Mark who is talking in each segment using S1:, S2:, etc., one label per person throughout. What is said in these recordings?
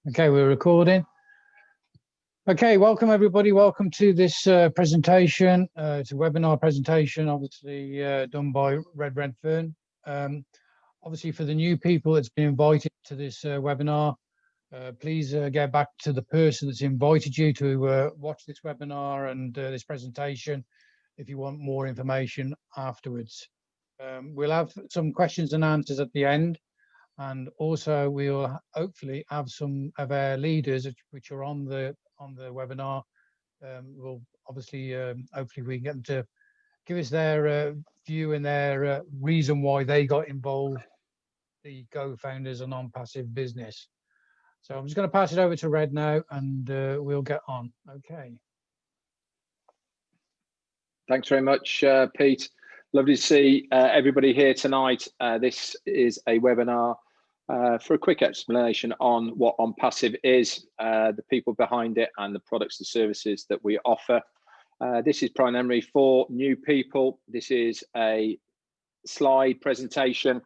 S1: Okay, we're recording. Okay, welcome everybody. Welcome to this presentation. It's a webinar presentation, obviously done by Redfern. Obviously, for the new people that's been invited to this webinar, please get back to the person that's invited you to watch this webinar and this presentation if you want more information afterwards. We'll have some questions and answers at the end. And also we'll hopefully have some of our leaders which are on the webinar. We'll obviously hopefully we can get them to give us their view and their reason why they got involved, the co-founders of ONPASSIVE business. So I'm just going to pass it over to Red now, and we'll get on. Okay.
S2: Thanks very much, Pete. Lovely to see everybody here tonight. This is a webinar for a quick explanation on what ONPASSIVE is, the people behind it, and the products and services that we offer. This is primarily for new people. This is a slide presentation,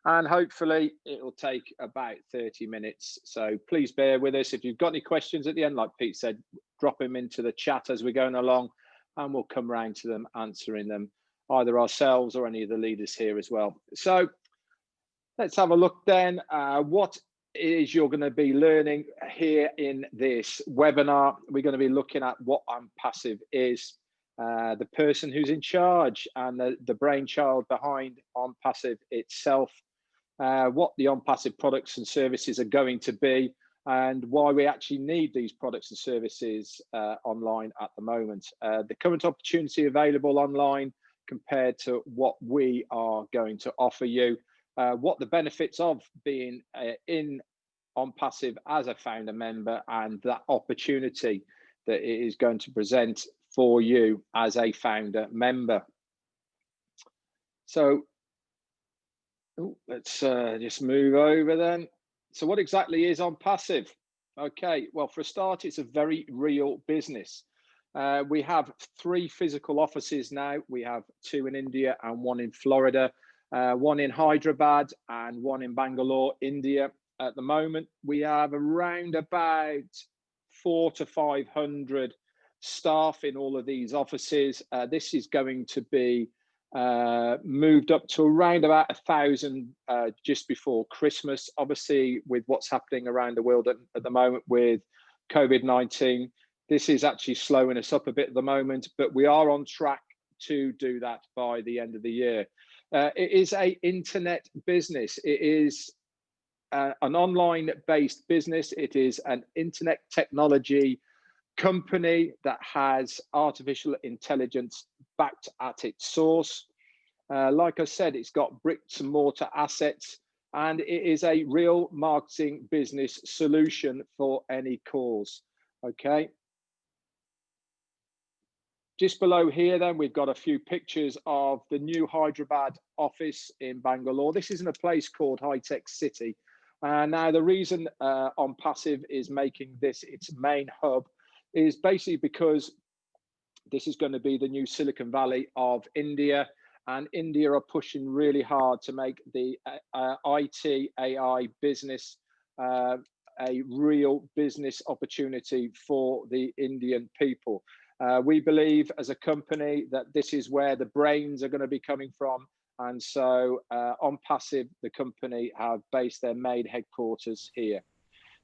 S2: and hopefully it will take about 30 minutes. So please bear with us. If you've got any questions at the end, like Pete said, drop them into the chat as we're going along, and we'll come round to them, answering them, either ourselves or any of the leaders here as well. So let's have a look then. What is you're going to be learning here in this webinar? We're going to be looking at what ONPASSIVE is, the person who's in charge and the brainchild behind ONPASSIVE itself, what the ONPASSIVE products and services are going to be, and why we actually need these products and services online at the moment. The current opportunity available online compared to what we are going to offer you, what the benefits of being in ONPASSIVE as a founder member, and that opportunity that it is going to present for you as a founder member. So let's just move over then. So what exactly is ONPASSIVE? Okay, well, for a start, it's a very real business. We have 3 physical offices now. We have 2 in India and 1 in Florida, 1 in Hyderabad and 1 in Bangalore, India. At the moment, we have around about 400 to 500 staff in all of these offices. This is going to be moved up to around about 1,000 just before Christmas. Obviously, with what's happening around the world at the moment with COVID-19, this is actually slowing us up a bit at the moment, but we are on track to do that by the end of the year. It is an internet business. It is an online-based business. It is an internet technology company that has artificial intelligence backed at its source. Like I said, it's got bricks and mortar assets, and it is a real marketing business solution for any cause. Okay. Just below here, then, we've got a few pictures of the new Hyderabad office in Bangalore. This is in a place called High-Tech City. Now, the reason ONPASSIVE is making this its main hub is basically because this is going to be the new Silicon Valley of India, and India are pushing really hard to make the IT, AI business a real business opportunity for the Indian people. We believe as a company that this is where the brains are going to be coming from. And so ONPASSIVE, the company, have based their main headquarters here.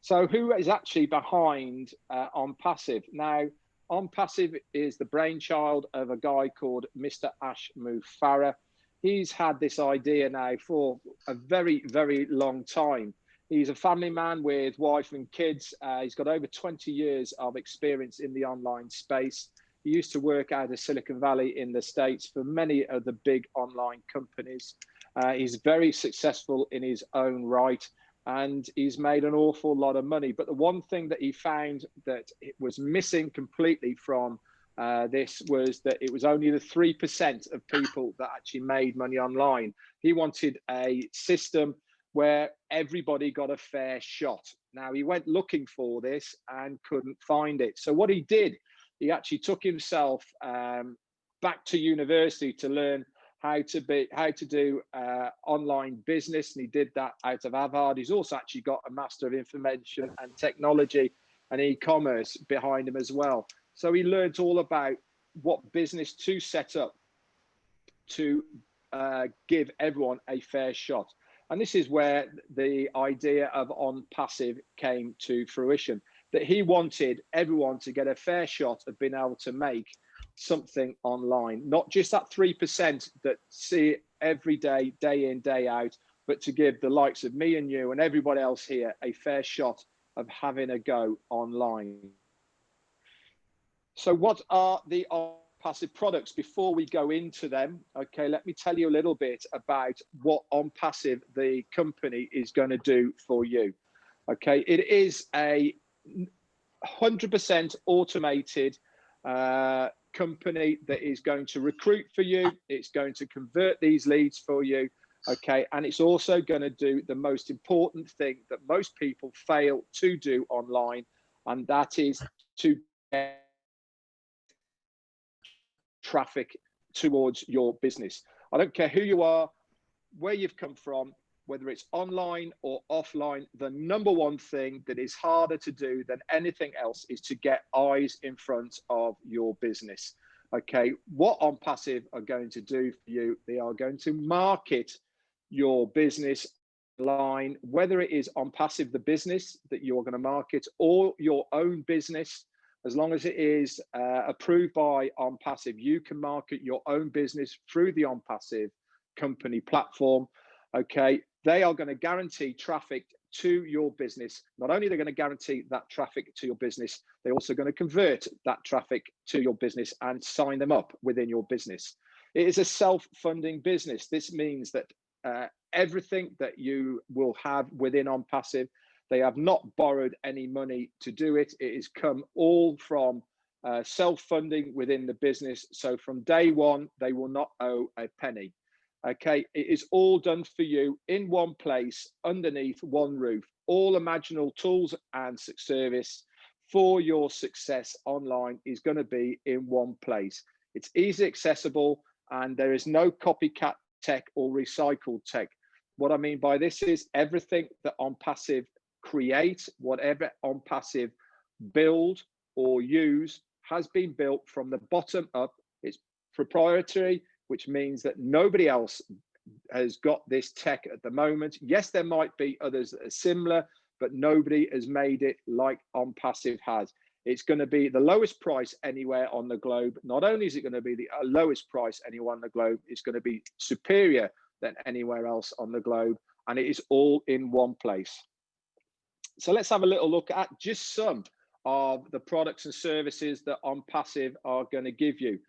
S2: So who is actually behind ONPASSIVE? Now, ONPASSIVE is the brainchild of a guy called Mr. Ashmu Farah. He's had this idea now for a very, very long time. He's a family man with wife and kids. He's got over 20 years of experience in the online space. He used to work out of Silicon Valley in the States for many of the big online companies. He's very successful in his own right, and he's made an awful lot of money. But the one thing that he found that it was missing completely from this was that it was only the 3% of people that actually made money online. He wanted a system where everybody got a fair shot. Now, he went looking for this and couldn't find it. So what he did, he actually took himself back to university to learn how to do online business, and he did that out of Harvard. He's also actually got a Master of Information and Technology and e-commerce behind him as well. So he learned all about what business to set up to give everyone a fair shot. And this is where the idea of ONPASSIVE came to fruition, that he wanted everyone to get a fair shot of being able to make something online, not just that 3% that see it every day, day in, day out, but to give the likes of me and you and everybody else here a fair shot of having a go online. So what are the ONPASSIVE products? Before we go into them, okay, let me tell you a little bit about what ONPASSIVE, the company, is going to do for you. Okay, it is a 100% automated company that is going to recruit for you. It's going to convert these leads for you. Okay, and it's also going to do the most important thing that most people fail to do online, and that is to get traffic towards your business. I don't care who you are, where you've come from, whether it's online or offline, the number one thing that is harder to do than anything else is to get eyes in front of your business. Okay, what ONPASSIVE are going to do for you, they are going to market your business online, whether it is ONPASSIVE, the business that you're going to market, or your own business. As long as it is approved by ONPASSIVE, you can market your own business through the ONPASSIVE company platform. Okay, they are going to guarantee traffic to your business. Not only are they going to guarantee that traffic to your business, they're also going to convert that traffic to your business and sign them up within your business. It is a self-funding business. This means that everything that you will have within ONPASSIVE, they have not borrowed any money to do it. It has come all from self-funding within the business. So from day one, they will not owe a penny. Okay, it is all done for you in one place, underneath one roof. All imaginable tools and service for your success online is going to be in one place. It's easy accessible, and there is no copycat tech or recycled tech. What I mean by this is everything that ONPASSIVE create, whatever ONPASSIVE build or use, has been built from the bottom up. It's proprietary, which means that nobody else has got this tech at the moment. Yes, there might be others that are similar, but nobody has made it like ONPASSIVE has. It's going to be the lowest price anywhere on the globe. Not only is it going to be the lowest price anywhere on the globe, it's going to be superior than anywhere else on the globe, and it is all in one place. So let's have a little look at just some of the products and services that ONPASSIVE are going to give you.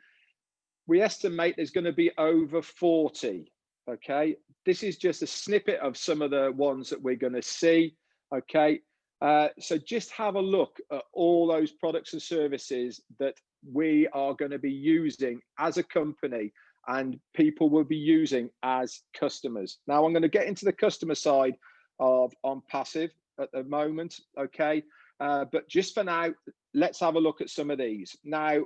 S2: We estimate there's going to be over 40. Okay, this is just a snippet of some of the ones that we're going to see. Okay, so just have a look at all those products and services that we are going to be using as a company and people will be using as customers. Now I'm going to get into the customer side of ONPASSIVE at the moment. Okay, but just for now, let's have a look at some of these. Now,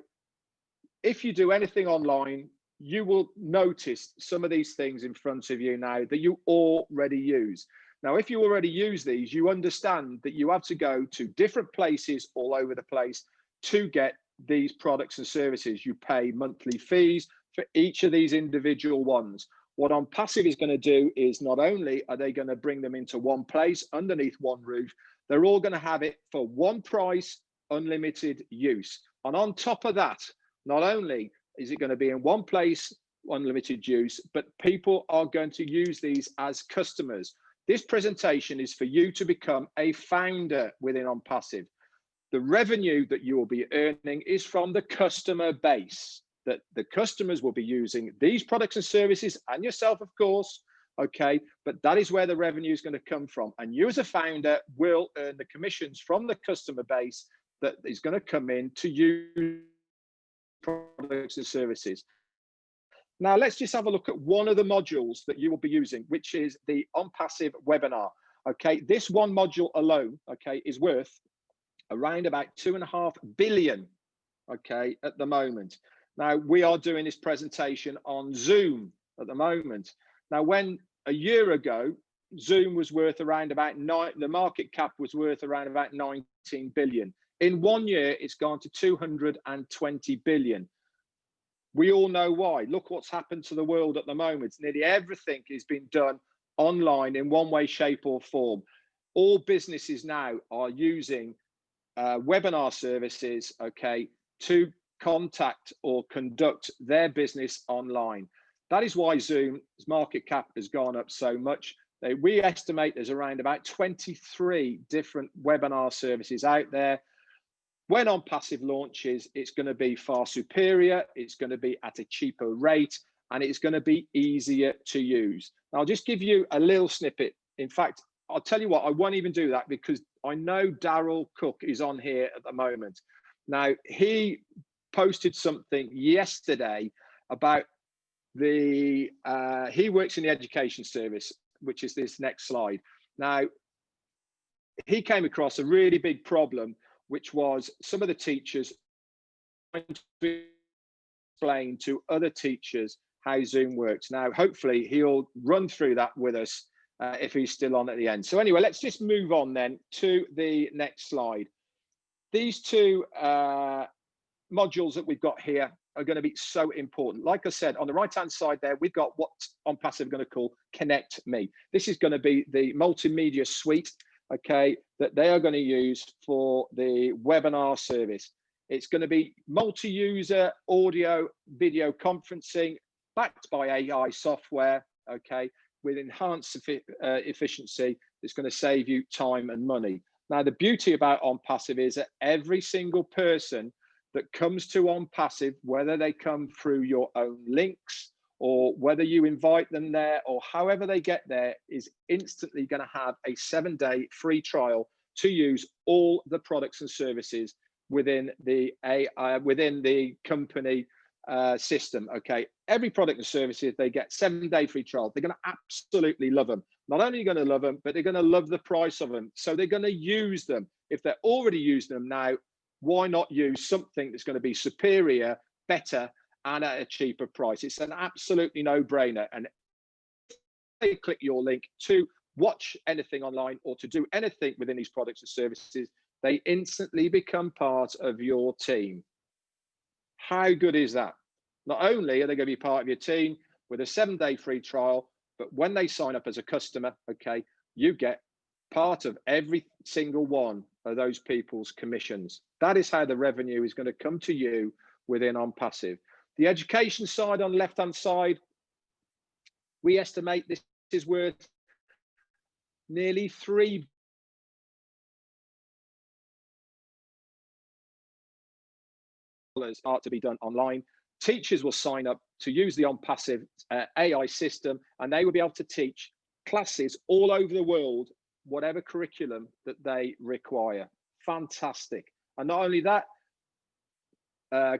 S2: if you do anything online, you will notice some of these things in front of you now that you already use. Now, if you already use these, you understand that you have to go to different places all over the place to get these products and services. You pay monthly fees for each of these individual ones. What ONPASSIVE is going to do is not only are they going to bring them into one place underneath one roof, they're all going to have it for one price, unlimited use. And on top of that, not only is it going to be in one place, unlimited use, but people are going to use these as customers. This presentation is for you to become a founder within ONPASSIVE. The revenue that you will be earning is from the customer base, that the customers will be using these products and services, and yourself, of course, okay? But that is where the revenue is going to come from. And you as a founder will earn the commissions from the customer base that is going to come in to use products and services. Now, let's just have a look at one of the modules that you will be using, which is the ONPASSIVE webinar. Okay, this one module alone, okay, is worth around about 2.5 billion, okay, at the moment. Now, we are doing this presentation on Zoom, at the moment. Now, when a year ago, Zoom was worth around about the market cap was worth around about 19 billion. In 1 year, it's gone to 220 billion. We all know why. Look what's happened to the world at the moment. Nearly everything is being done online in one way, shape, or form. All businesses now are using webinar services, okay, to contact or conduct their business online. That is why Zoom's market cap has gone up so much. We estimate there's around about 23 different webinar services out there. When ONPASSIVE launches, it's going to be far superior, it's going to be at a cheaper rate, and it's going to be easier to use. Now, I'll just give you a little snippet. In fact, I'll tell you what, I won't even do that because I know Daryl Cook is on here at the moment. Now, he posted something yesterday about he works in the education service, which is this next slide. Now, he came across a really big problem, which was some of the teachers trying to explain to other teachers how Zoom works. Now, hopefully he'll run through that with us if he's still on at the end. So anyway, let's just move on then to the next slide. These two modules that we've got here are going to be so important. Like I said, on the right-hand side there, we've got what ONPASSIVE are going to call Connect Me. This is going to be the multimedia suite, okay, that they are going to use for the webinar service. It's going to be multi-user audio, video conferencing backed by AI software, okay, with enhanced efficiency that's going to save you time and money. Now, the beauty about ONPASSIVE is that every single person that comes to ONPASSIVE, whether they come through your own links or whether you invite them there or however they get there, is instantly going to have a 7-day free trial to use all the products and services within the company system. Okay, every product and services, they get 7-day free trial. They're going to absolutely love them. Not only are you going to love them, but they're going to love the price of them. So they're going to use them. If they're already using them now, why not use something that's going to be superior, better, and at a cheaper price? It's an absolutely no-brainer. And if they click your link to watch anything online or to do anything within these products and services, they instantly become part of your team. How good is that? Not only are they going to be part of your team with a 7-day free trial, but when they sign up as a customer, okay, you get part of every single one of those people's commissions. That is how the revenue is going to come to you within ONPASSIVE. The education side on the left-hand side, we estimate this is worth nearly $3 are to be done online. Teachers will sign up to use the ONPASSIVE AI system, and they will be able to teach classes all over the world, whatever curriculum that they require. Fantastic. And not only that,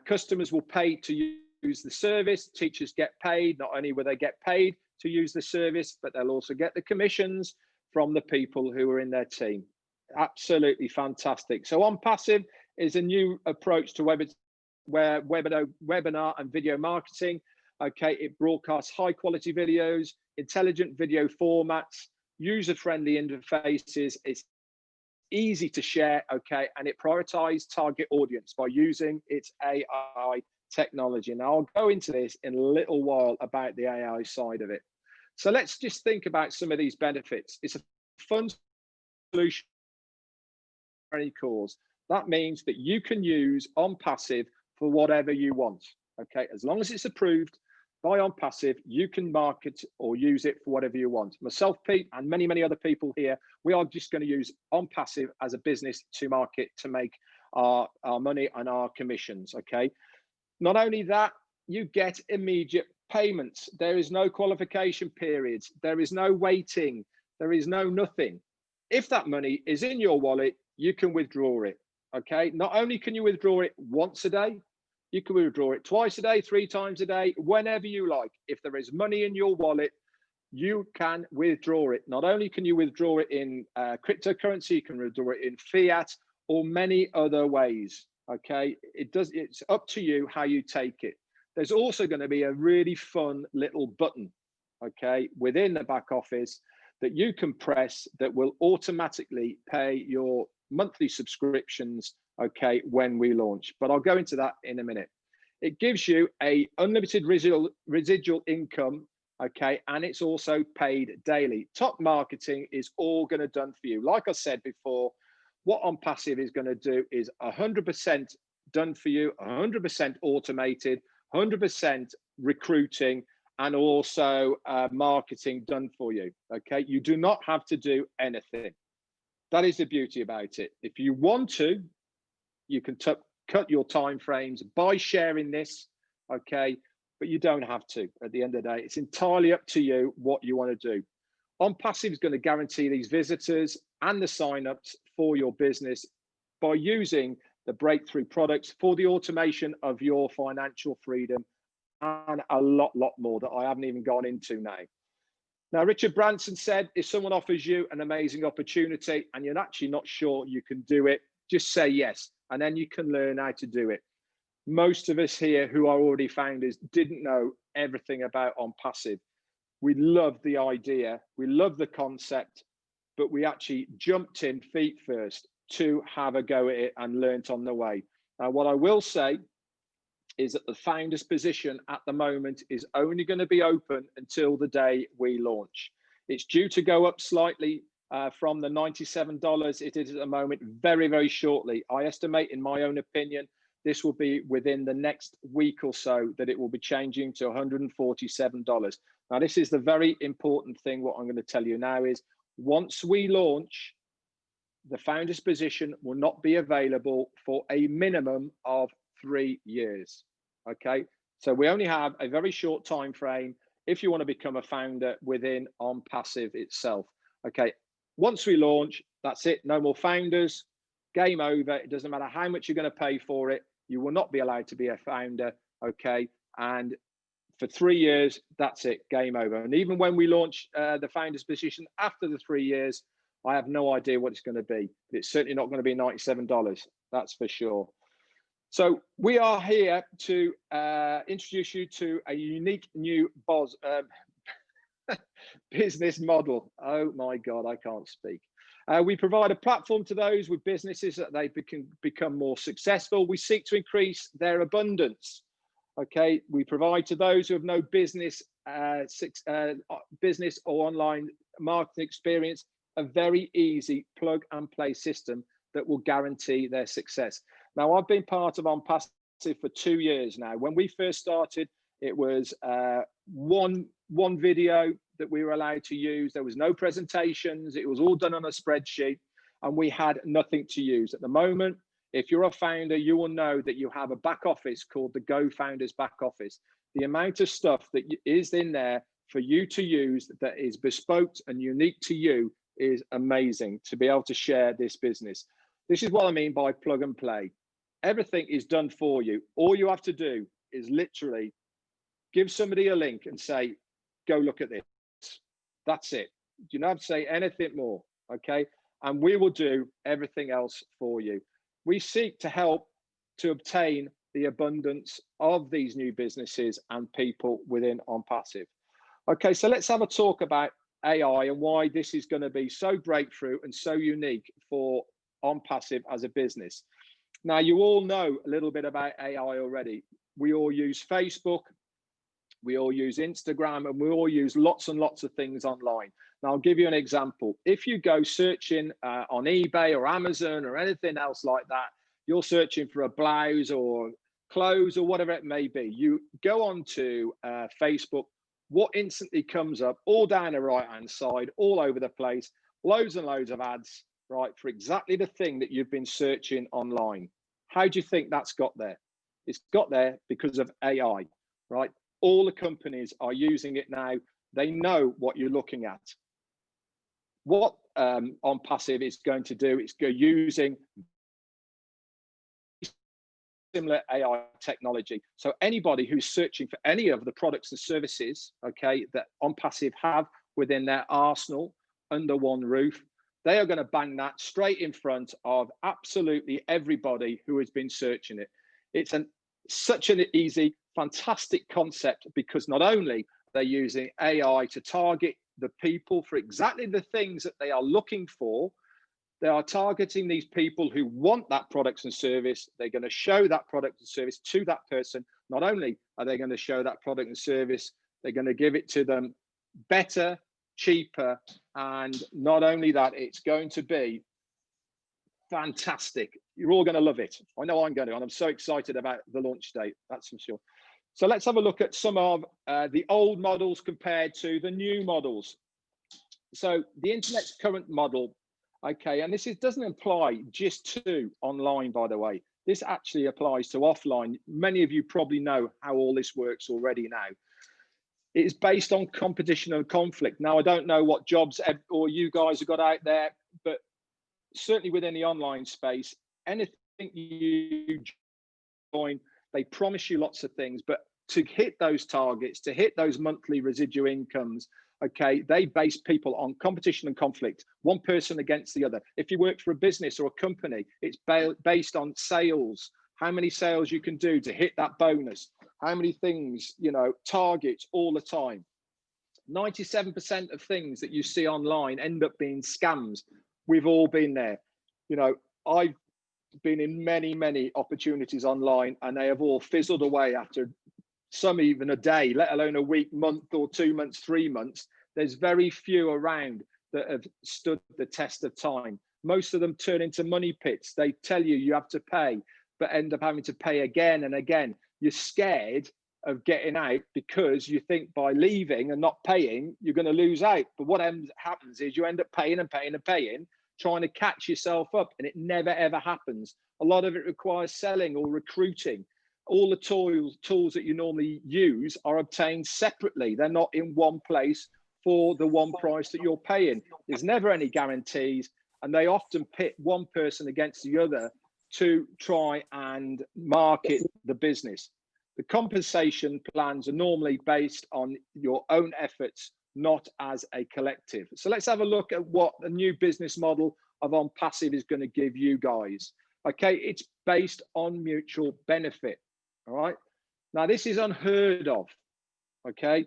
S2: customers will pay to use the service. Teachers get paid. Not only will they get paid to use the service, but they'll also get the commissions from the people who are in their team. Absolutely fantastic. So ONPASSIVE is a new approach to webinar and video marketing. Okay, it broadcasts high quality videos, intelligent video formats, user-friendly interfaces. It's easy to share, okay, and it prioritizes target audience by using its AI technology. Now, I'll go into this in a little while about the AI side of it. So let's just think about some of these benefits. It's a fun solution for any cause. That means that you can use ONPASSIVE for whatever you want, okay? As long as it's approved by ONPASSIVE, you can market or use it for whatever you want. Myself, Pete, and many, many other people here, we are just going to use ONPASSIVE as a business to market, to make our money and our commissions, okay? Not only that, you get immediate payments. There is no qualification periods. There is no waiting. There is no nothing. If that money is in your wallet, you can withdraw it, okay? Not only can you withdraw it once a day, you can withdraw it twice a day, 3 times a day, whenever you like. If there is money in your wallet, you can withdraw it. Not only can you withdraw it in cryptocurrency, you can withdraw it in fiat or many other ways, okay? It's up to you how you take it. There's also going to be a really fun little button, okay, within the back office that you can press that will automatically pay your monthly subscriptions, okay, when we launch. But I'll go into that in a minute. It gives you a unlimited residual income, okay, and it's also paid daily. Top marketing is all going to done for you. Like I said before, what ONPASSIVE is going to do is 100% done for you, 100% automated, 100% recruiting, and also marketing done for you. Okay, you do not have to do anything. That is the beauty about it. If you want to, you can cut your time frames by sharing this. Okay, but you don't have to. At the end of the day, it's entirely up to you what you want to do. ONPASSIVE is going to guarantee these visitors and the signups for your business by using the breakthrough products for the automation of your financial freedom, and a lot more that I haven't even gone into now. Now, Richard Branson said, if someone offers you an amazing opportunity and you're actually not sure you can do it, just say yes, and then you can learn how to do it. Most of us here who are already founders didn't know everything about ONPASSIVE. We loved the idea, we loved the concept, but we actually jumped in feet first to have a go at it and learnt on the way. Now, what I will say is that the founder's position at the moment is only going to be open until the day we launch. It's due to go up slightly from the $97 it is at the moment very shortly. I estimate, in my own opinion, this will be within the next week or so that it will be changing to $147. Now, this is the very important thing. What I'm going to tell you now is, once we launch, the founder's position will not be available for a minimum of 3 years. Okay, so we only have a very short time frame if you want to become a founder within ONPASSIVE itself. Okay, once we launch, that's it. No more founders. Game over. It doesn't matter how much you're going to pay for it. You will not be allowed to be a founder. Okay, and for 3 years, that's it. Game over. And even when we launch the founder's position after the 3 years, I have no idea what it's going to be. But it's certainly not going to be $97. That's for sure. So we are here to introduce you to a unique new business model. Oh my God, I can't speak. We provide a platform to those with businesses that they can become more successful. We seek to increase their abundance. Okay, we provide to those who have no business or online marketing experience a very easy plug and play system that will guarantee their success. Now, I've been part of ONPASSIVE for 2 years now. When we first started, it was one video that we were allowed to use. There was no presentations. It was all done on a spreadsheet, and we had nothing to use. At the moment, if you're a founder, you will know that you have a back office called the Go Founders back office. The amount of stuff that is in there for you to use that is bespoke and unique to you is amazing to be able to share this business. This is what I mean by plug and play. Everything is done for you. All you have to do is literally give somebody a link and say, go look at this. That's it. You don't have to say anything more, okay? And we will do everything else for you. We seek to help to obtain the abundance of these new businesses and people within ONPASSIVE. Okay, so let's have a talk about AI and why this is going to be so breakthrough and so unique for ONPASSIVE as a business. Now, you all know a little bit about AI already. We all use Facebook, we all use Instagram, and we all use lots and lots of things online. Now, I'll give you an example. If you go searching on eBay or Amazon or anything else like that, you're searching for a blouse or clothes or whatever it may be. You go on to Facebook, what instantly comes up all down the right-hand side, all over the place, loads and loads of ads, right, for exactly the thing that you've been searching online. How do you think that's got there? It's got there because of AI, right? All the companies are using it now. They know what you're looking at. What ONPASSIVE is going to do, it's using similar AI technology. So anybody who's searching for any of the products and services, okay, that ONPASSIVE have within their arsenal under one roof, they are going to bang that straight in front of absolutely everybody who has been searching it. It's such an easy fantastic concept, because not only they're using AI to target the people for exactly the things that they are looking for, they are targeting these people who want that product and service. They're going to show that product and service to that person. Not only are they going to show that product and service, they're going to give it to them better, cheaper, and not only that, it's going to be fantastic. You're all going to love it. I know I'm going to, and I'm so excited about the launch date, that's for sure. So let's have a look at some of the old models compared to the new models. So the internet's current model, okay, and this doesn't apply just to online, by the way. This actually applies to offline. Many of you probably know how all this works already now. It is based on competition and conflict. Now, I don't know what jobs or you guys have got out there, but certainly within the online space, anything you join, they promise you lots of things, but to hit those targets, to hit those monthly residual incomes, okay, they base people on competition and conflict, one person against the other. If you work for a business or a company, it's based on sales, how many sales you can do to hit that bonus, how many things, you know, targets all the time. 97% of things that you see online end up being scams. We've all been there. You know, I've been in many opportunities online, and they have all fizzled away after some even a day, let alone a week, month, or 2 months, 3 months. There's very few around that have stood the test of time. Most of them turn into money pits. They tell you you have to pay, but end up having to pay again and again. You're scared of getting out because you think by leaving and not paying, you're going to lose out. But what happens is you end up paying and paying and paying, trying to catch yourself up, and it never ever happens. A lot of it requires selling or recruiting. All the tools that you normally use are obtained separately. They're not in one place for the one price that you're paying. There's never any guarantees, and they often pit one person against the other to try and market the business. The compensation plans are normally based on your own efforts, not as a collective. So let's have a look at what the new business model of ONPASSIVE is going to give you guys. Okay, it's based on mutual benefit. All right, now this is unheard of. Okay,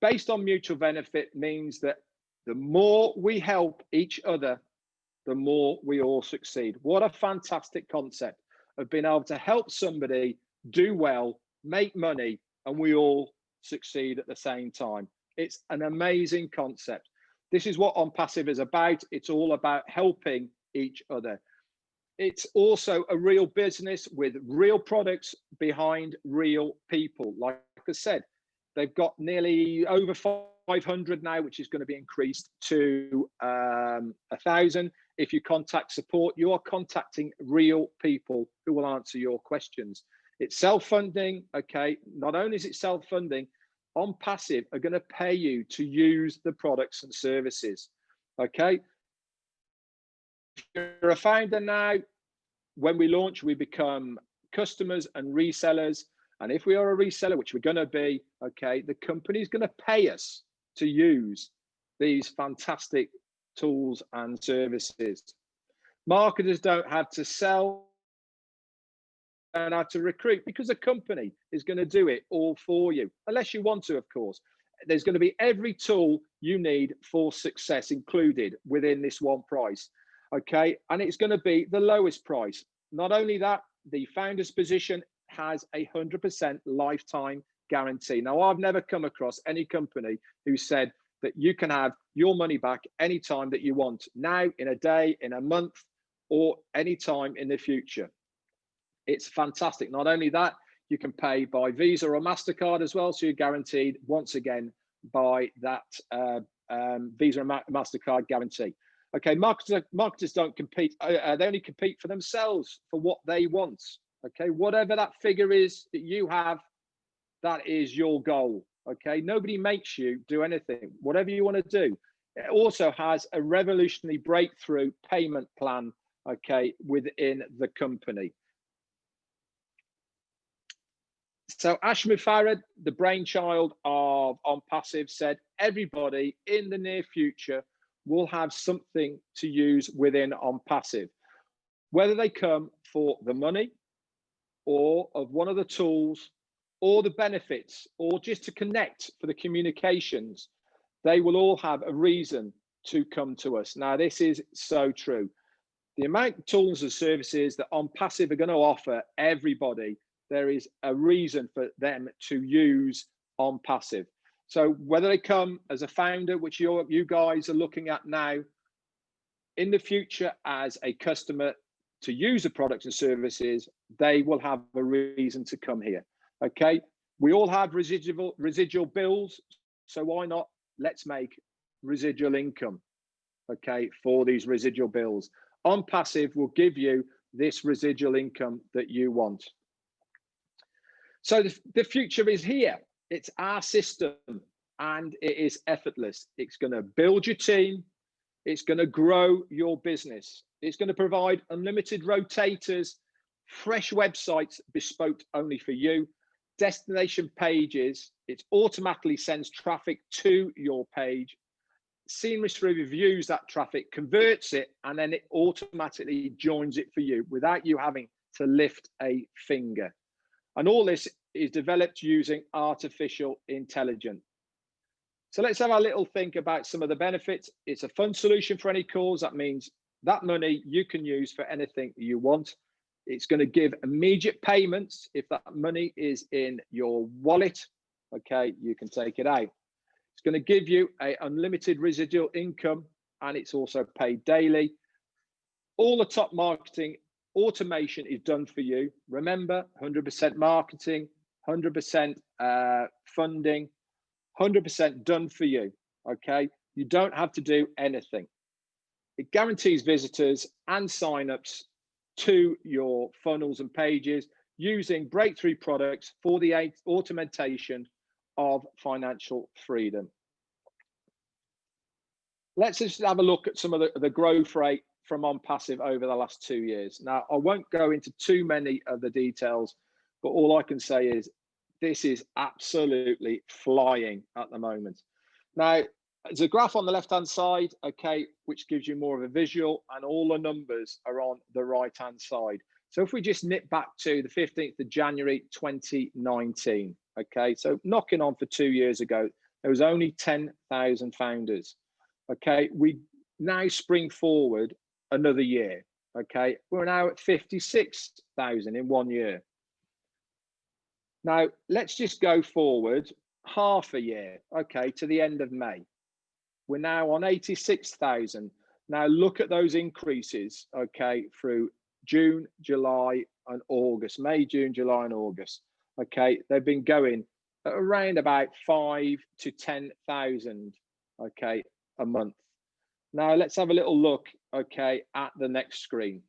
S2: based on mutual benefit means that the more we help each other, the more we all succeed. What a fantastic concept of being able to help somebody do well, make money, and we all succeed at the same time. It's an amazing concept. This is what ONPASSIVE is about. It's all about helping each other. It's also a real business with real products behind real people. Like I said, they've got nearly over 500 now, which is going to be increased to 1,000. If you contact support, you are contacting real people who will answer your questions. It's self-funding, okay? Not only is it self-funding, ONPASSIVE are going to pay you to use the products and services, okay? If you're a founder now, when we launch, we become customers and resellers. And if we are a reseller, which we're going to be, okay, the company is going to pay us to use these fantastic tools and services. Marketers don't have to sell and have to recruit, because the company is going to do it all for you, unless you want to, of course. There's going to be every tool you need for success included within this one price, okay? And it's going to be the lowest price. Not only that, the founder's position has 100% lifetime guarantee. Now, I've never come across any company who said that you can have your money back anytime that you want, now, in a day, in a month, or anytime in the future. It's fantastic. Not only that, you can pay by Visa or MasterCard as well. So you're guaranteed once again by that Visa and MasterCard guarantee. Okay, marketers don't compete. They only compete for themselves, for what they want. Okay, whatever that figure is that you have, that is your goal. Okay, nobody makes you do anything. Whatever you want to do. It also has a revolutionary breakthrough payment plan, okay, within the company. So Ashmid Farad, the brainchild of ONPASSIVE, said everybody in the near future will have something to use within ONPASSIVE, whether they come for the money, or of one of the tools or the benefits or just to connect for the communications, they will all have a reason to come to us. Now, this is so true. The amount of tools and services that ONPASSIVE are going to offer everybody, there is a reason for them to use ONPASSIVE. So whether they come as a founder, which you guys are looking at now, in the future as a customer to use the products and services, they will have a reason to come here. Okay, we all have residual bills, so why not? Let's make residual income, okay, for these residual bills. ONPASSIVE will give you this residual income that you want. So the future is here. It's our system and it is effortless. It's going to build your team. It's going to grow your business. It's going to provide unlimited rotators, fresh websites bespoke only for you, destination pages. It automatically sends traffic to your page, seamlessly reviews that traffic, converts it, and then it automatically joins it for you without you having to lift a finger. And all this is developed using artificial intelligence. So let's have a little think about some of the benefits. It's a fund solution for any cause. That means that money you can use for anything you want. It's going to give immediate payments. If that money is in your wallet, okay, you can take it out. It's going to give you an unlimited residual income, and it's also paid daily. All the top marketing automation is done for you. Remember, 100% marketing, 100% funding, 100% done for you, okay? You don't have to do anything. It guarantees visitors and signups to your funnels and pages using breakthrough products for the automation of financial freedom. Let's just have a look at some of the growth rate from ONPASSIVE over the last 2 years. Now, I won't go into too many of the details, but all I can say is this is absolutely flying at the moment. Now, there's a graph on the left-hand side, okay, which gives you more of a visual, and all the numbers are on the right-hand side. So if we just nip back to the 15th of January, 2019, okay, so knocking on for 2 years ago, there was only 10,000 founders, okay. We now spring forward another year, okay. We're now at 56,000 in 1 year. Now, let's just go forward half a year, okay, to the end of May. We're now on 86,000. Now, look at those increases, okay, through June, July, and August. May, June, July, and August, okay. They've been going at around about 5 to 10,000, okay, a month. Now, let's have a little look, okay, at the next screen.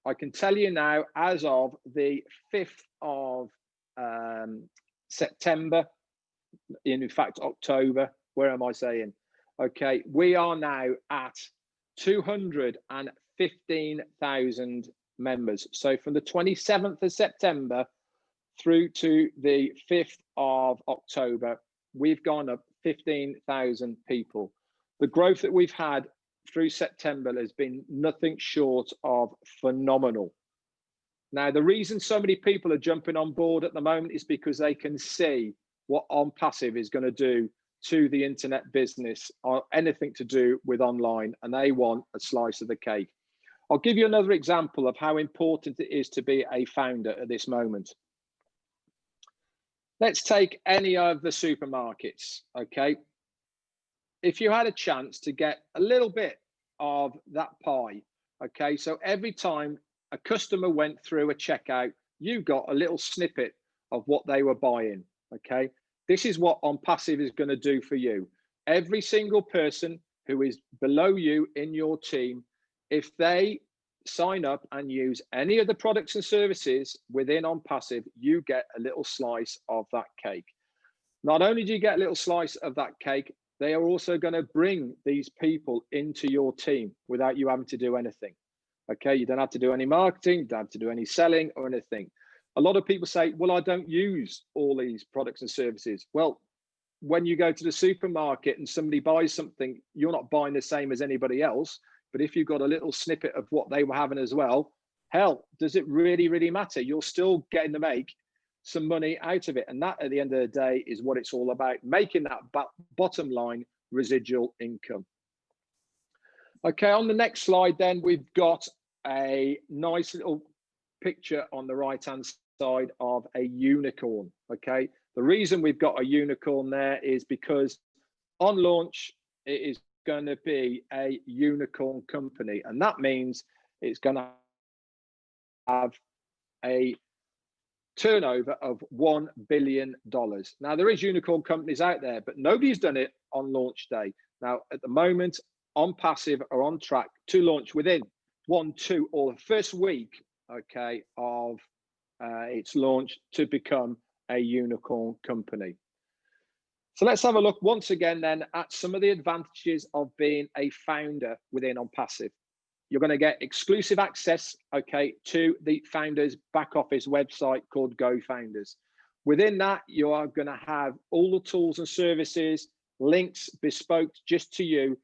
S2: I can tell you now, as of the 5th of September, in fact October, where am I saying, okay, we are now at 215,000 members. So from the 27th of September through to the 5th of October, we've gone up 15,000 people. The growth that we've had through September has been nothing short of phenomenal. Now, the reason so many people are jumping on board at the moment is because they can see what ONPASSIVE is going to do to the internet business or anything to do with online, and they want a slice of the cake. I'll give you another example of how important it is to be a founder at this moment. Let's take any of the supermarkets, okay? If you had a chance to get a little bit of that pie, okay, so every time a customer went through a checkout, you got a little snippet of what they were buying, okay? This is what ONPASSIVE is going to do for you. Every single person who is below you in your team, if they sign up and use any of the products and services within ONPASSIVE, you get a little slice of that cake. Not only do you get a little slice of that cake, they are also going to bring these people into your team without you having to do anything. Okay, you don't have to do any marketing, you don't have to do any selling or anything. A lot of people say, well, I don't use all these products and services. Well, when you go to the supermarket and somebody buys something, you're not buying the same as anybody else. But if you've got a little snippet of what they were having as well, hell, does it really matter? You're still getting to make some money out of it. And that, at the end of the day, is what it's all about, making that bottom line residual income. Okay, on the next slide, then, we've got a nice little picture on the right-hand side of a unicorn. Okay, the reason we've got a unicorn there is because on launch, it is going to be a unicorn company. And that means it's going to have a turnover of $1 billion. Now, there is unicorn companies out there, but nobody's done it on launch day. Now, at the moment, ONPASSIVE are on track to launch within 1, 2, or the first week, okay, of its launch to become a unicorn company. So let's have a look once again then at some of the advantages of being a founder within ONPASSIVE. You're going to get exclusive access, okay, to the founders back office website called GoFounders. Within that, you are going to have all the tools and services, links bespoke just to you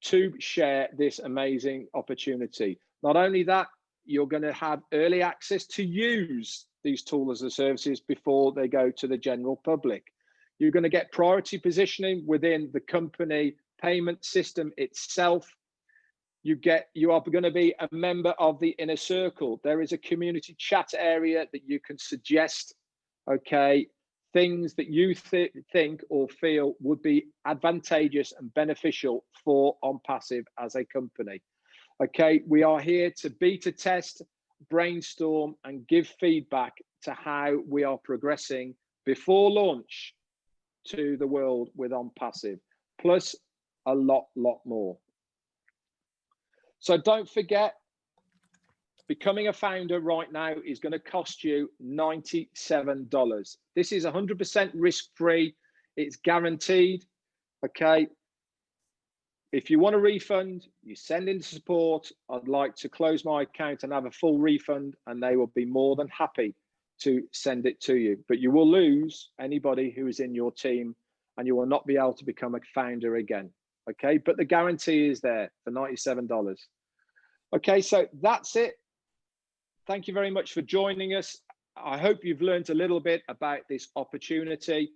S2: to share this amazing opportunity. Not only that, you're going to have early access to use these tools and services before they go to the general public. You're going to get priority positioning within the company payment system itself. You are going to be a member of the inner circle. There is a community chat area that you can suggest, okay, things that you think or feel would be advantageous and beneficial for ONPASSIVE as a company. Okay, we are here to beta test, brainstorm, and give feedback to how we are progressing before launch to the world with ONPASSIVE, plus a lot more. So don't forget, becoming a founder right now is going to cost you $97. This is 100% risk-free. It's guaranteed. Okay. If you want a refund, you send in support. I'd like to close my account and have a full refund, and they will be more than happy to send it to you. But you will lose anybody who is in your team, and you will not be able to become a founder again. Okay, but the guarantee is there for $97. Okay, so that's it. Thank you very much for joining us. I hope you've learned a little bit about this opportunity,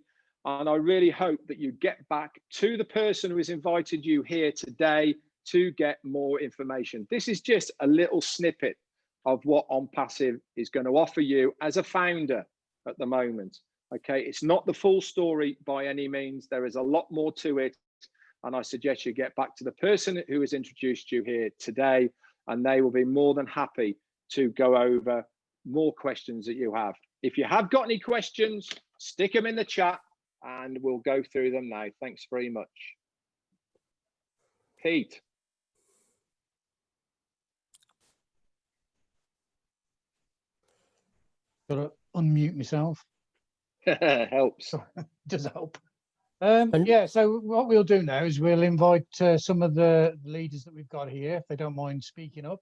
S2: and I really hope that you get back to the person who has invited you here today to get more information. This is just a little snippet of what ONPASSIVE is going to offer you as a founder at the moment. Okay, it's not the full story by any means. There is a lot more to it, and I suggest you get back to the person who has introduced you here today, and they will be more than happy to go over more questions that you have. If you have got any questions, stick them in the chat and we'll go through them now. Thanks very much. Pete.
S1: Got to unmute myself.
S2: Helps.
S1: Does help. Yeah, so what we'll do now is we'll invite some of the leaders that we've got here, if they don't mind speaking up,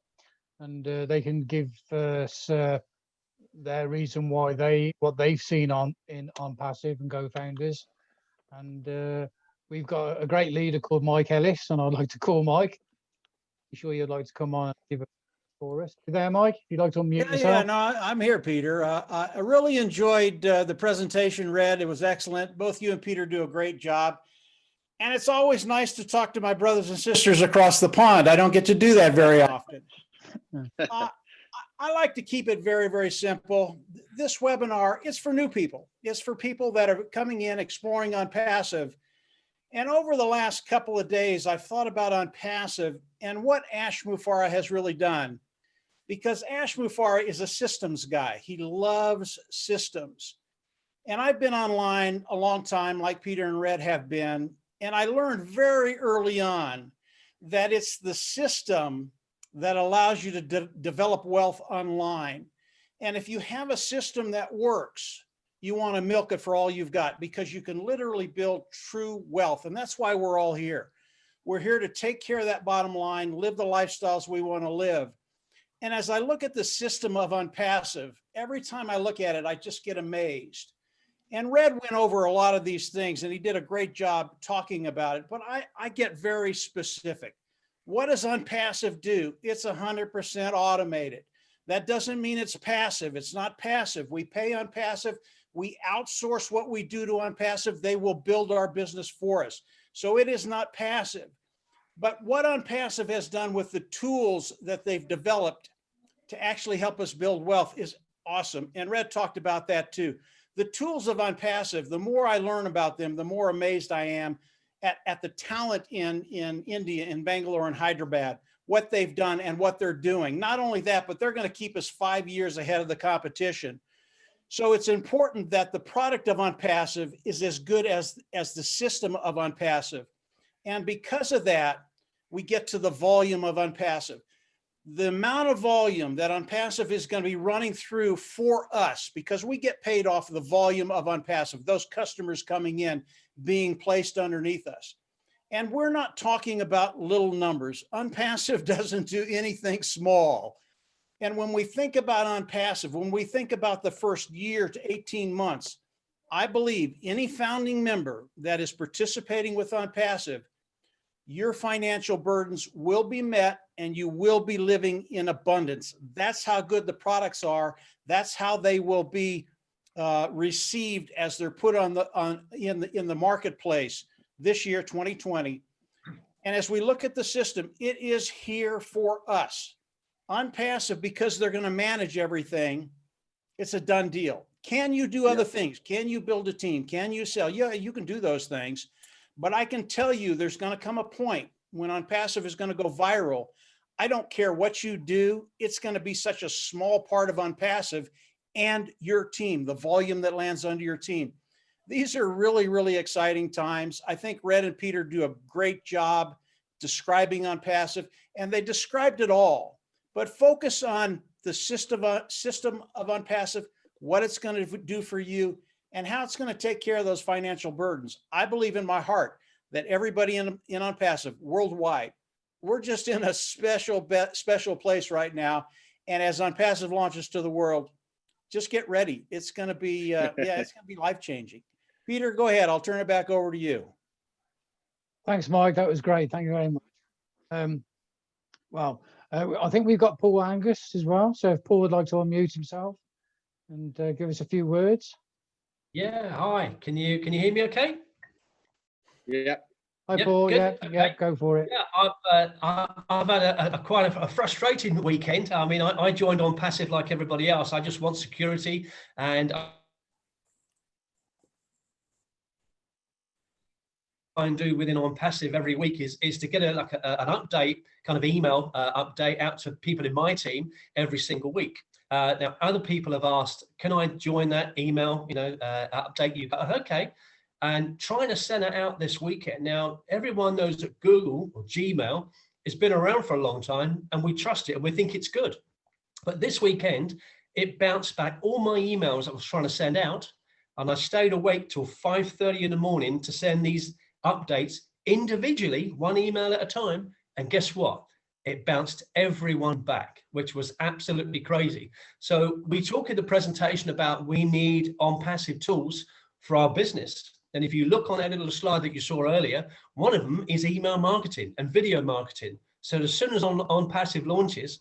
S1: and they can give us their reason why what they've seen on ONPASSIVE and GoFounders. And we've got a great leader called Mike Ellis, and I'd like to call Mike. I'm sure you'd like to come on and give it for us. You there, Mike? If you'd like to unmute yourself.
S3: Yeah, no, I'm here, Peter. I really enjoyed the presentation, Red. It was excellent. Both you and Peter do a great job. And it's always nice to talk to my brothers and sisters across the pond. I don't get to do that very often. I like to keep it very, very simple. This webinar is for new people. It's for people that are coming in, exploring ONPASSIVE. And over the last couple of days, I've thought about ONPASSIVE and what Ash Mufareh has really done. Because Ash Mufareh is a systems guy. He loves systems. And I've been online a long time, like Peter and Red have been. And I learned very early on that it's the system that allows you to develop wealth online. And if you have a system that works, you want to milk it for all you've got, because you can literally build true wealth. And that's why we're all here. We're here to take care of that bottom line, live the lifestyles we want to live. And as I look at the system of ONPASSIVE, every time I look at it, I just get amazed. And Red went over a lot of these things, and he did a great job talking about it, but I get very specific. What does ONPASSIVE do? It's 100% automated. That doesn't mean it's passive. It's not passive. We pay ONPASSIVE. We outsource what we do to ONPASSIVE. They will build our business for us. So it is not passive. But what ONPASSIVE has done with the tools that they've developed to actually help us build wealth is awesome. And Red talked about that too. The tools of ONPASSIVE, the more I learn about them, the more amazed I am at the talent in India, in Bangalore and Hyderabad, what they've done and what they're doing. Not only that, but they're going to keep us 5 years ahead of the competition. So it's important that the product of ONPASSIVE is as good as the system of ONPASSIVE. And because of that, we get to the volume of ONPASSIVE. The amount of volume that ONPASSIVE is going to be running through for us, because we get paid off the volume of ONPASSIVE, those customers coming in being placed underneath us. And we're not talking about little numbers. ONPASSIVE doesn't do anything small. And when we think about ONPASSIVE, when we think about the first year to 18 months, I believe any founding member that is participating with ONPASSIVE, your financial burdens will be met and you will be living in abundance. That's how good the products are. That's how they will be received as they're put in the marketplace this year, 2020. And as we look at the system, it is here for us. ONPASSIVE, because they're going to manage everything, it's a done deal. Can you do other things? Can you build a team? Can you sell? Yeah, you can do those things. But I can tell you there's going to come a point when ONPASSIVE is going to go viral. I don't care what you do. It's going to be such a small part of ONPASSIVE and your team, the volume that lands under your team. These are really, really exciting times. I think Red and Peter do a great job describing ONPASSIVE, and they described it all. But focus on the system of ONPASSIVE, what it's going to do for you, and how it's going to take care of those financial burdens. I believe in my heart that everybody in ONPASSIVE worldwide, we're just in a special place right now. And as ONPASSIVE launches to the world, just get ready. It's going to be, it's going to be life-changing. Peter, go ahead. I'll turn it back over to you.
S1: Thanks, Mike. That was great. Thank you very much. I think we've got Paul Angus as well. So if Paul would like to unmute himself and give us a few words.
S4: Yeah, hi. Can you hear me okay?
S2: Yeah.
S1: Hi, Paul.
S4: Good.
S1: Yeah, go for it.
S4: Yeah, I've had quite a frustrating weekend. I mean, I joined ONPASSIVE like everybody else. I just want security, and I do within ONPASSIVE every week is to get an update, kind of email update out to people in my team every single week. Now, other people have asked, can I join that email, update you? Okay. And trying to send it out this weekend. Now, everyone knows that Google or Gmail has been around for a long time and we trust it and we think it's good. But this weekend, it bounced back all my emails I was trying to send out. And I stayed awake till 5:30 in the morning to send these updates individually, one email at a time. And guess what? It bounced everyone back, which was absolutely crazy. So we talk in the presentation about we need ONPASSIVE tools for our business. And if you look on that little slide that you saw earlier, one of them is email marketing and video marketing. So as soon as ONPASSIVE launches,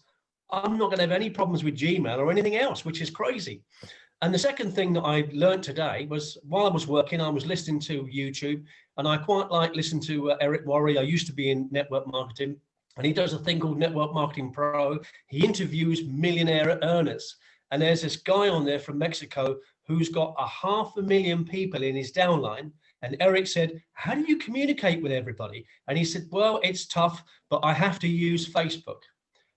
S4: I'm not going to have any problems with Gmail or anything else, which is crazy. And the second thing that I learned today was while I was working, I was listening to YouTube, and I quite like listening to Eric Worre. I used to be in network marketing, and he does a thing called Network Marketing Pro. He interviews millionaire earners. And there's this guy on there from Mexico who's got 500,000 people in his downline. And Eric said, how do you communicate with everybody? And he said, well, it's tough, but I have to use Facebook.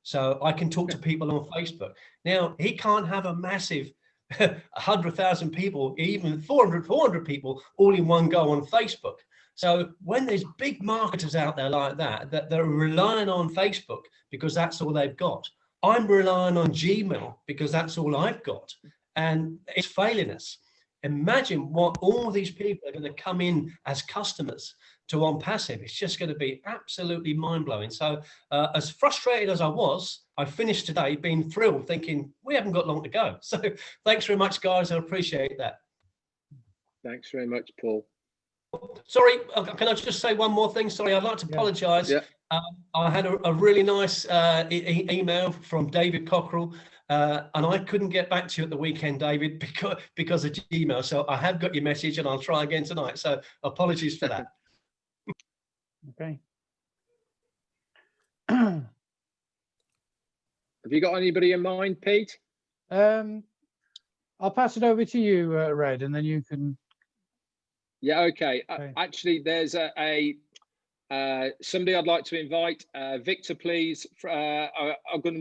S4: So I can talk to people on Facebook. Now, he can't have a massive 100,000 people, even 400 people all in one go on Facebook. So when there's big marketers out there like that they're relying on Facebook because that's all they've got. I'm relying on Gmail because that's all I've got. And it's failing us. Imagine what all these people are going to come in as customers to ONPASSIVE. It's just going to be absolutely mind-blowing. So as frustrated as I was, I finished today being thrilled, thinking we haven't got long to go. So thanks very much, guys. I appreciate that.
S2: Thanks very much, Paul.
S4: Sorry, can I just say one more thing? Sorry, I'd like to apologise. I had a really nice email from David Cockrell, and I couldn't get back to you at the weekend, David, because of Gmail. So I have got your message, and I'll try again tonight. So apologies for that.
S1: Okay.
S2: Have you got anybody in mind, Pete?
S1: I'll pass it over to you, Red, and then you can.
S2: Yeah, okay.
S1: Okay.
S2: Actually, there's somebody I'd like to invite. Victor, please. I can't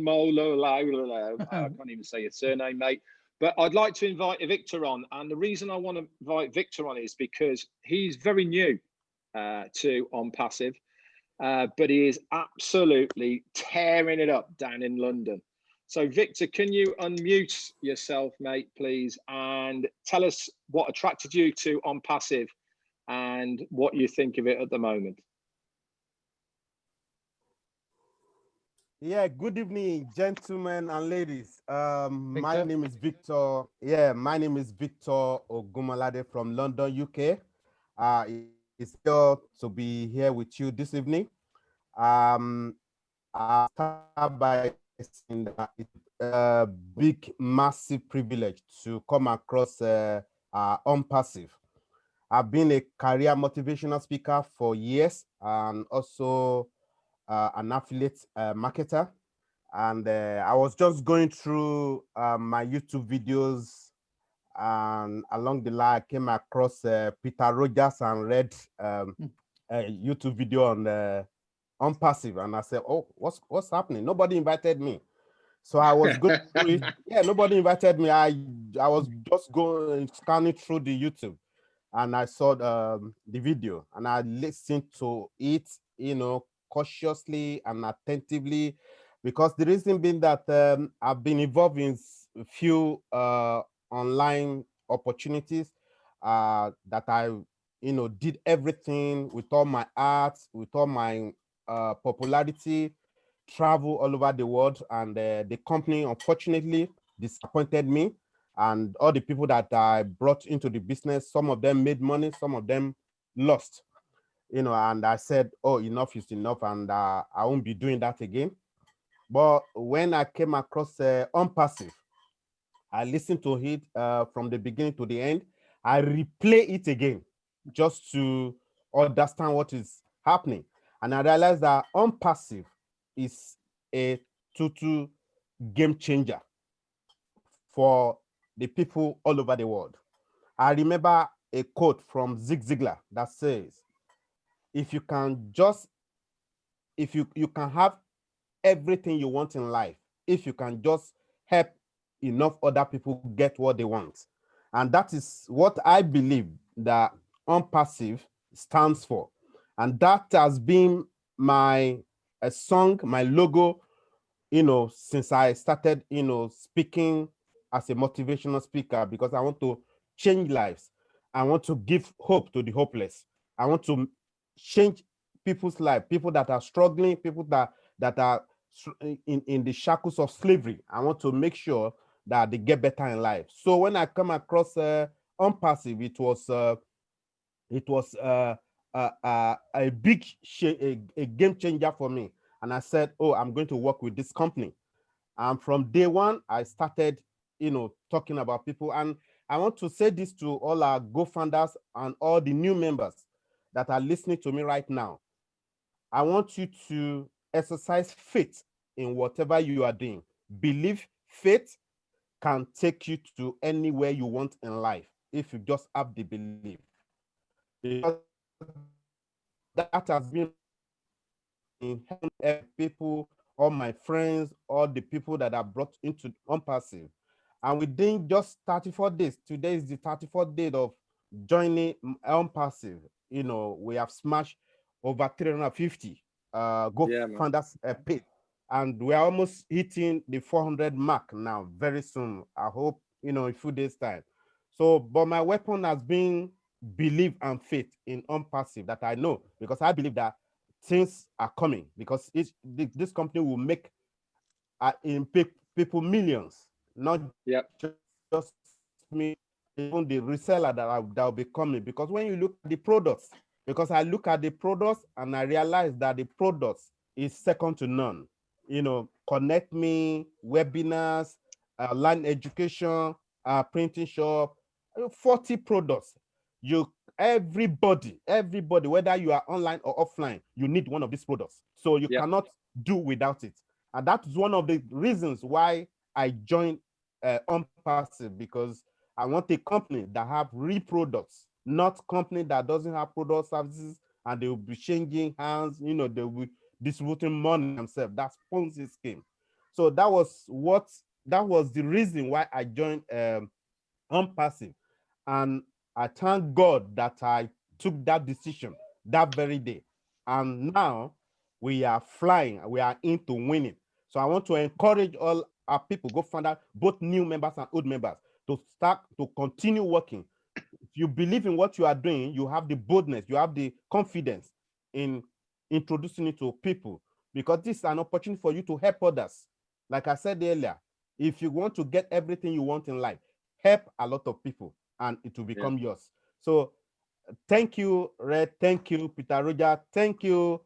S2: even say your surname, mate. But I'd like to invite Victor on. And the reason I want to invite Victor on is because he's very new to ONPASSIVE, but he is absolutely tearing it up down in London. So Victor, can you unmute yourself, mate, please, and tell us what attracted you to ONPASSIVE and what you think of it at the moment?
S5: Yeah, good evening, gentlemen and ladies. My name is Victor. Yeah, my name is Victor Ogumalade from London, UK. It's here to be here with you this evening. I'll start by saying that it's a big, massive privilege to come across ONPASSIVE. I've been a career motivational speaker for years and also an affiliate marketer. And I was just going through my YouTube videos, and along the line, I came across Peter Rogers and read a YouTube video on ONPASSIVE, and I said, "Oh, what's happening? Nobody invited me." So I was going through it. Yeah, nobody invited me. I was just going scanning through the YouTube, and I saw the video, and I listened to it, cautiously and attentively, because the reason being that I've been involved in a few online opportunities that I, did everything with all my art, with all my popularity, travel all over the world, and the company unfortunately disappointed me. And all the people that I brought into the business, some of them made money, some of them lost, and I said, oh, enough is enough, and I won't be doing that again. But when I came across ONPASSIVE, I listened to it from the beginning to the end. I replay it again just to understand what is happening. And I realized that ONPASSIVE is a total game changer for the people all over the world. I remember a quote from Zig Ziglar that says, if you can have everything you want in life, if you can just help enough other people get what they want. And that is what I believe that ONPASSIVE stands for. And that has been my song, my logo, since I started, speaking as a motivational speaker, because I want to change lives. I want to give hope to the hopeless. I want to change people's life, people that are struggling, people that are in the shackles of slavery. I want to make sure that they get better in life. So when I come across ONPASSIVE, it was a big a game changer for me. And I said, oh, I'm going to work with this company. And from day one, I started, talking about people. And I want to say this to all our co-founders and all the new members that are listening to me right now. I want you to exercise faith in whatever you are doing. Believe faith can take you to anywhere you want in life if you just have the belief. Because that has been in people, all my friends, all the people that are brought into ONPASSIVE. And within just 34 days, today is the 34th day of joining ONPASSIVE. We have smashed over 350 founders page, and we're almost hitting the 400 mark now very soon. I hope, in a few days time. So, but my weapon has been belief and faith in ONPASSIVE, that I know, because I believe that things are coming, because this company will make people millions, not just me, even the reseller that will be coming. Because when you look at the products, because I look at the products and I realize that the products is second to none. You know, Connect Me, webinars, online education, printing shop, 40 products. Everybody, whether you are online or offline, you need one of these products. So you cannot do without it. And that's one of the reasons why I joined ONPASSIVE, because I want a company that have real products, not company that doesn't have product services and they will be changing hands, you know, they will be distributing money themselves. That's Ponzi scheme. So that was the reason why I joined ONPASSIVE. And I thank God that I took that decision that very day. And now we are flying, we are into winning. So I want to encourage all our people, go find out, both new members and old members, to start to continue working. If you believe in what you are doing, you have the boldness, you have the confidence in introducing it to people, because this is an opportunity for you to help others. Like I said earlier, if you want to get everything you want in life, help a lot of people and it will become yours. So thank you, Red. Thank you, Peter Roger. Thank you,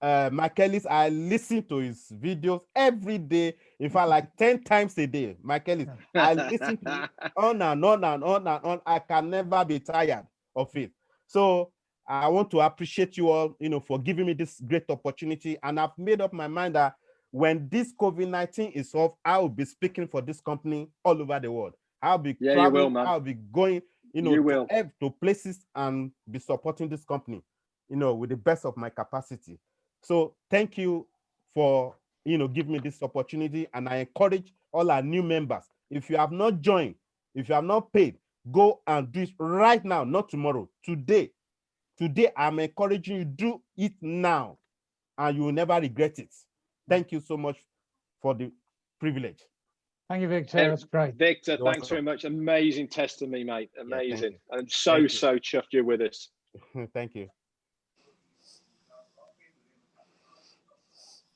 S5: Michaelis. I listen to his videos every day. In fact, like 10 times a day. Michaelis, I listen to it on and on and on and on. I can never be tired of it. So I want to appreciate you all, you know, for giving me this great opportunity. And I've made up my mind that when this COVID-19 is off, I will be speaking for this company all over the world. I'll be traveling, I'll be going, you know, to places and be supporting this company, you know, with the best of my capacity. So thank you for, you know, giving me this opportunity. And I encourage all our new members, if you have not joined, if you have not paid, go and do it right now, not tomorrow, today. Today, I'm encouraging you, do it now, and you will never regret it. Thank you so much for the privilege.
S1: Thank you, Victor. That's great.
S2: Victor, thanks very much. Amazing testimony, mate. Amazing. Yeah, I'm so chuffed you're with us.
S5: Thank you.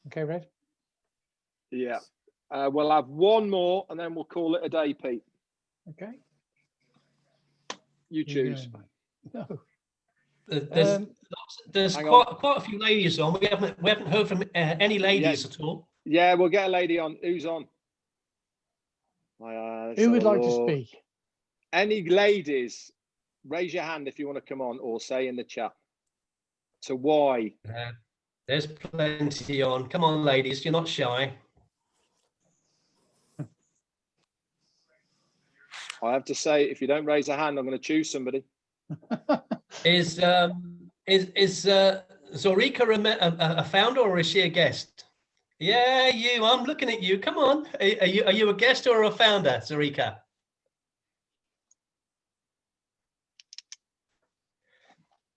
S1: Okay, Red?
S2: Yeah. We'll have one more and then we'll call it a day, Pete.
S1: Okay.
S2: You choose.
S1: No.
S4: There's quite a few ladies on. We haven't heard from any ladies at all.
S2: Yeah, we'll get a lady on. Who's on?
S1: Who would like to speak?
S2: Any ladies, raise your hand if you want to come on, or say in the chat. So why?
S4: There's plenty on. Come on, ladies, you're not shy.
S2: I have to say, if you don't raise a hand, I'm going to choose somebody.
S4: Is Zorika a founder, or is she a guest? Yeah, you. I'm looking at you. Come on. Are you a guest or a founder, Zorika?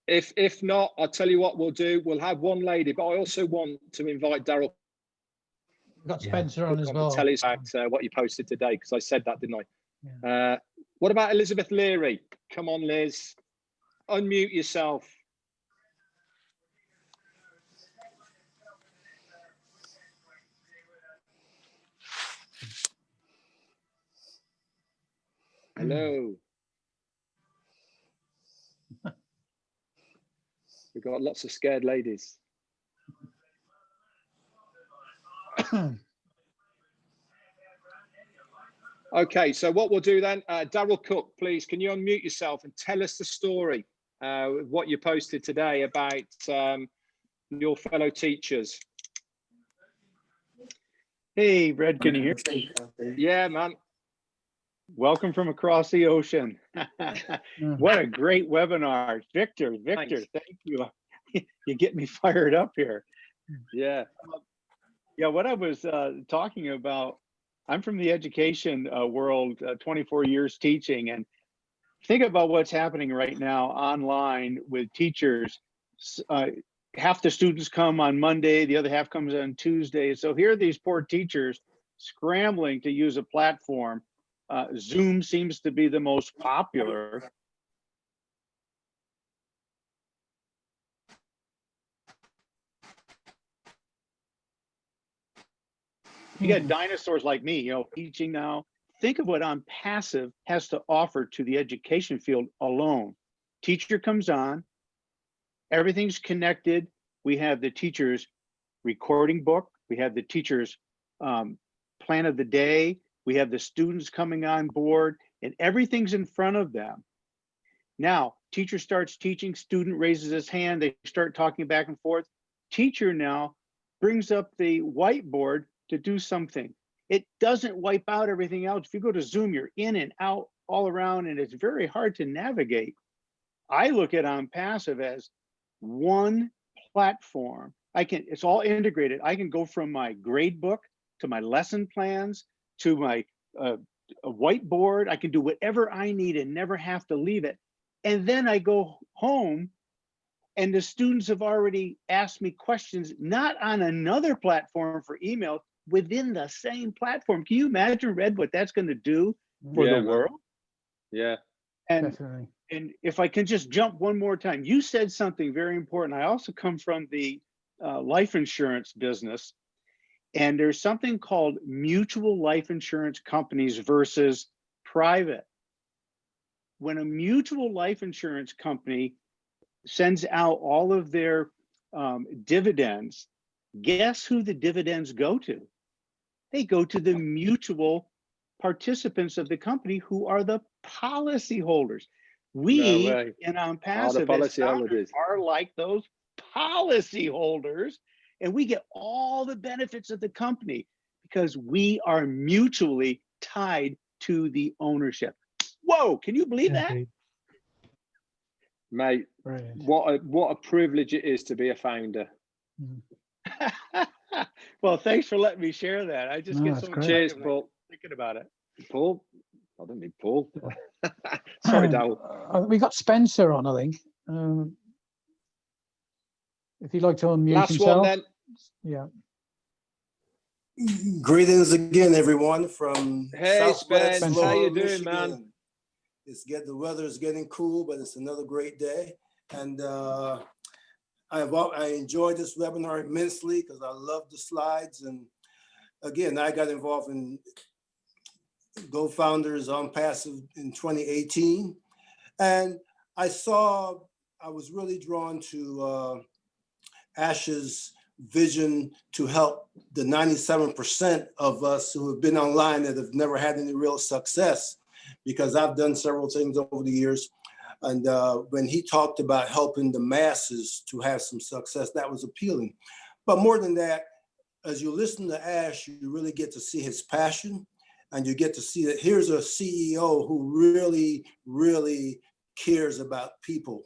S2: If not, I'll tell you what we'll do. We'll have one lady, but I also want to invite Daryl.
S1: We've got Spencer on as well.
S2: To tell us about what you posted today, because I said that, didn't I?
S1: Yeah.
S2: What about Elizabeth Leary? Come on, Liz. Unmute yourself. Hello. We've got lots of scared ladies. Okay, so what we'll do then, Daryl Cook, please, can you unmute yourself and tell us the story, what you posted today about your fellow teachers?
S6: Hey, Red, can you hear me?
S2: Yeah, man.
S6: Welcome from across the ocean. What a great webinar. Victor,
S2: Thanks.
S6: Thank you. You get me fired up here.
S2: Yeah.
S6: Yeah, what I was talking about, I'm from the education world, 24 years teaching, and think about what's happening right now online with teachers. Half the students come on Monday, the other half comes on Tuesday. So here are these poor teachers scrambling to use a platform. Zoom seems to be the most popular. You get dinosaurs like me, you know, teaching now. Think of what ONPASSIVE has to offer to the education field alone. Teacher comes on, everything's connected. We have the teachers recording book. We have the teacher's plan of the day. We have the students coming on board, and everything's in front of them. Now, teacher starts teaching, student raises his hand, they start talking back and forth. Teacher now brings up the whiteboard to do something. It doesn't wipe out everything else. If you go to Zoom, you're in and out all around, and it's very hard to navigate. I look at ONPASSIVE as one platform. It's all integrated. I can go from my grade book to my lesson plans to my a whiteboard. I can do whatever I need and never have to leave it. And then I go home and the students have already asked me questions, not on another platform for email, within the same platform. Can you imagine, Red, what that's going to do for the world?
S2: Yeah.
S6: And
S1: Definitely.
S6: and if I can just jump one more time, you said something very important. I also come from the life insurance business, and there's something called mutual life insurance companies versus private. When a mutual life insurance company sends out all of their dividends, guess who the dividends go to? They go to the mutual participants of the company, who are the policy holders. We in ONPASSIVE as founders are like those policy holders, and we get all the benefits of the company because we are mutually tied to the ownership. Whoa, can you believe that?
S2: Mate,
S1: Brilliant.
S2: what a privilege it is to be a founder.
S6: Well, thanks for letting me share that. I just get so excited.
S2: Cheers, Paul.
S6: Thinking about it.
S2: Paul? I don't mean Paul. Sorry, Dal.
S1: We got Spencer on, I think. If you'd like to unmute
S2: Last
S1: himself.
S2: one then.
S1: Yeah.
S7: Greetings again, everyone, from
S2: Hey,
S7: Southwest
S2: Spence.
S7: Lower
S2: How you doing,
S7: Michigan.
S2: man?
S7: The weather is getting cool, but it's another great day. And I enjoyed this webinar immensely because I love the slides. And again, I got involved in Go Founders ONPASSIVE in 2018. And I was really drawn to Ash's vision to help the 97% of us who have been online that have never had any real success, because I've done several things over the years. And when he talked about helping the masses to have some success, that was appealing. But more than that, as you listen to Ash, you really get to see his passion, and you get to see that here's a CEO who really, really cares about people,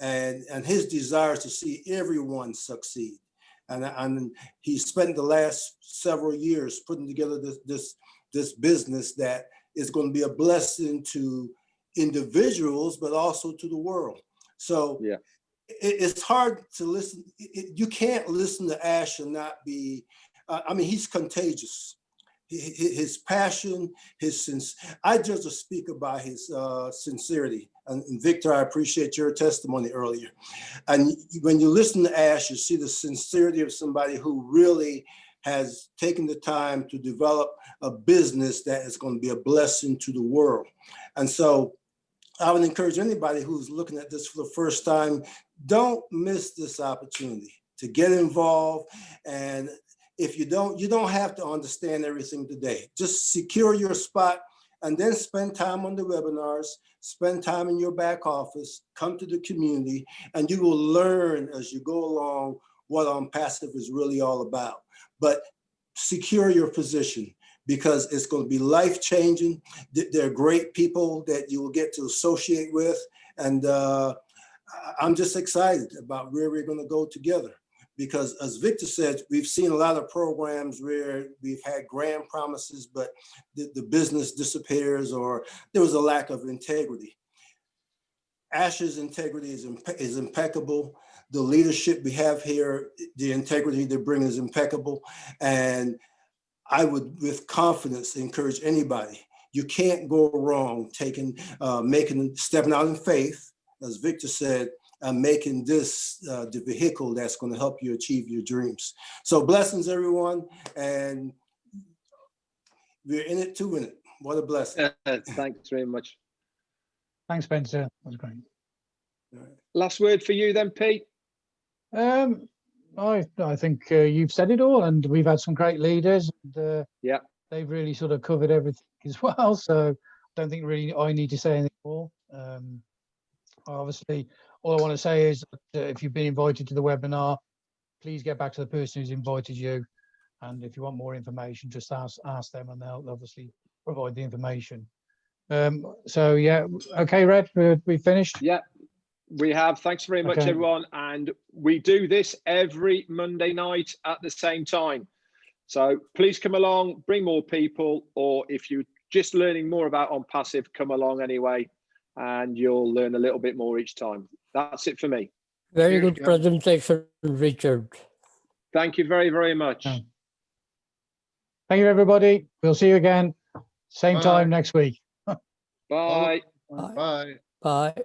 S7: and his desire is to see everyone succeed. And he spent the last several years putting together this business that is going to be a blessing to individuals, but also to the world. So yeah, it's hard to listen. You can't listen to Ash and not be, I mean, he's contagious. His passion, I just speak about his sincerity. And Victor, I appreciate your testimony earlier. And when you listen to Ash, you see the sincerity of somebody who really has taken the time to develop a business that is going to be a blessing to the world. And so I would encourage anybody who's looking at this for the first time, don't miss this opportunity to get involved. And if you don't have to understand everything today. Just secure your spot and then spend time on the webinars, spend time in your back office, come to the community, and you will learn as you go along what ONPASSIVE is really all about. But secure your position, because it's going to be life-changing. There are great people that you will get to associate with. And I'm just excited about where we're going to go together. Because as Victor said, we've seen a lot of programs where we've had grand promises, but the business disappears, or there was a lack of integrity. Ash's integrity is impeccable. The leadership we have here, the integrity they bring is impeccable. And I would, with confidence, encourage anybody. You can't go wrong stepping out in faith, as Victor said, and making this the vehicle that's going to help you achieve your dreams. So blessings, everyone. And we're in it to win it. What a blessing.
S2: Thanks very much.
S1: Thanks, Spencer. That was great.
S2: Last word for you then, Pete.
S1: I I think you've said it all, and we've had some great leaders. And,
S2: Yeah.
S1: they've really sort of covered everything as well. So I don't think really I need to say anything more. Obviously, all I want to say is that if you've been invited to the webinar, please get back to the person who's invited you. And if you want more information, just ask them, and they'll obviously provide the information. So yeah, okay, Red, we finished.
S2: Yeah, we have. Thanks very much,
S1: Okay.
S2: everyone. And we do this every Monday night at the same time. So please come along, bring more people, or if you're just learning more about ONPASSIVE, come along anyway, and you'll learn a little bit more each time. That's it for me.
S8: Very good presentation, Richard.
S2: Thank you very, very much.
S1: Thank you, everybody. We'll see you again, same time next week.
S2: Bye.
S8: Bye. Bye.